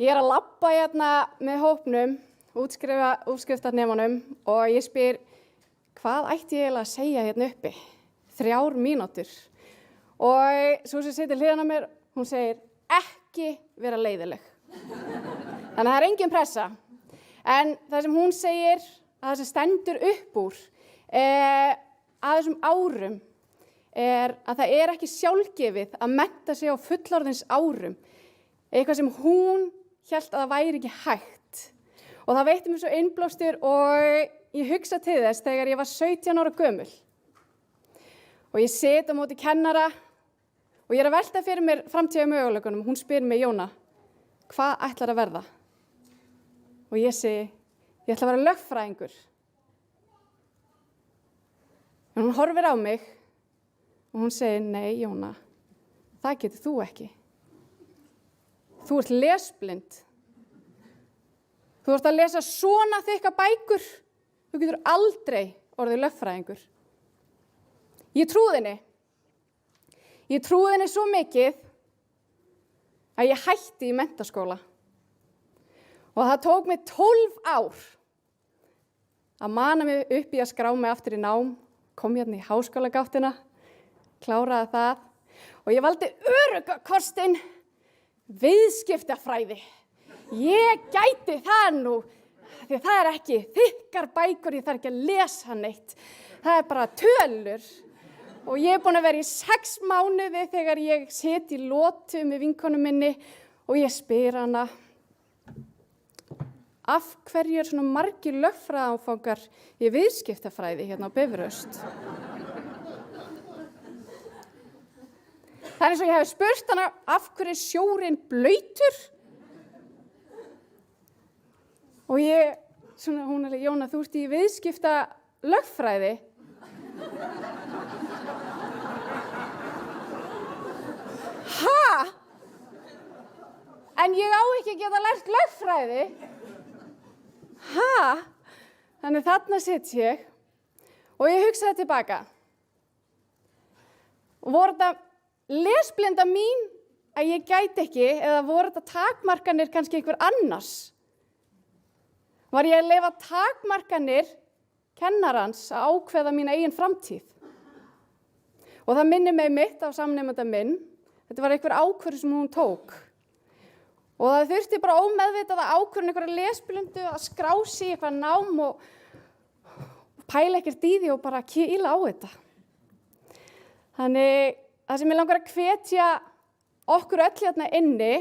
Ég að labba hérna með hópnum, útskriftarnemunum og ég spyr, hvað ætti ég eiginlega að segja hérna uppi? 3 mínútur. Og svo sem situr hliðan á mér, hún segir, ekki vera leiðileg. Þannig að það er engin pressa. En það sem hún segir, að það sem stendur upp úr að þessum árum, er að það er ekki sjálfgefið að mennta sig á fullorðins árum. Eitthvað sem hún hélt að það væri ekki hægt. Og það veitti mér svo innblástur og ég hugsa til þess þegar ég var 17 ára gömul. Og ég sit á móti kennara og ég er að velta fyrir mér framtíðarmöguleikunum. Hún spyr mig, Jóna, hvað ætlar að verða? Og ég segi, ég ætla að vera lögfræðingur. En hún horfir á mig og hún segir, nei, Jóna, það getur þú ekki. Þú ert lesblind. Þú ert að lesa svona þykka bækur. Þú getur aldrei orðið lögfræðingur. Ég trúði henni. Ég trúði henni svo mikið að ég hætti í menntaskóla. Og það tók mig 12 ár að mana mig upp í að skrá mig aftur í nám, kom hérna í háskólagáttina, kláraði það og ég valdi örugga kostinn viðskiptafræði. Ég gæti það nú, því það er ekki þykkar bækur, ég þarf ekki að lesa neitt. Það er bara tölur. Og ég er búin að vera í 6 mánuði þegar ég sit í lotu með vinkonu minni og ég spyr hana, af hverju er svona margir lögfræðiáfangar í viðskiptafræði hérna á Bifröst? Það er eins og ég hef spurt hana, af hverju er sjórinn blautur? Og ég, svona hún er, Jóna, þú ert í viðskiptalögfræði. Ha? En ég á ekki að geta lært lögfræði? Ha? Þannig þarna sitt ég og ég hugsaði tilbaka. Og voru þetta lesblinda mín að ég gæti ekki eða voru þetta takmarkanir kannski einhver annars? Var ég að leyfa takmarkanir kennarans að ákveða mína eigin framtíð? Og það minnir mig mitt á samnemanda minn. Þetta var einhver ákvörðun sem hún tók. Og það þurfti bara ómeðvitað að ákvörðun einhverja lesblindu að skrá sig í eitthvað nám og pæla ekkert í því og bara kýla á þetta. Þannig það sem ég langar að hvetja okkur öll hérna inni,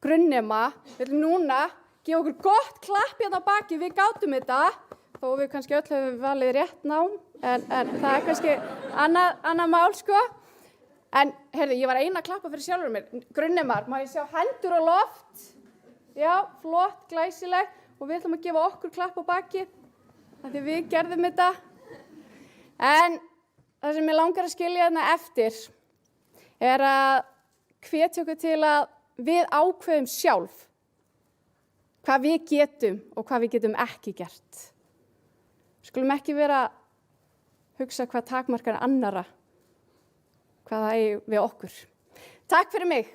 grunnnema, við viljum núna gefa okkur gott klapp hérna á baki, við gátum þetta, þó við kannski öll höfum valið rétt nám, en það er kannski annað mál, sko. En, heyrðu, ég var eina að klappa fyrir sjálfur mér. Grunnemar, má ég sjá hendur á loft? Já, flott, glæsileg. Og við ætlum að gefa okkur klapp á baki, af því við gerðum þetta. En það sem ég langar að skilja þarna eftir er að hvetja okkur til að við ákveðum sjálf hvað við getum og hvað við getum ekki gert. Við skulum ekki vera að hugsa hvað takmarkar annarra, hvað það er við okkur. Takk fyrir mig.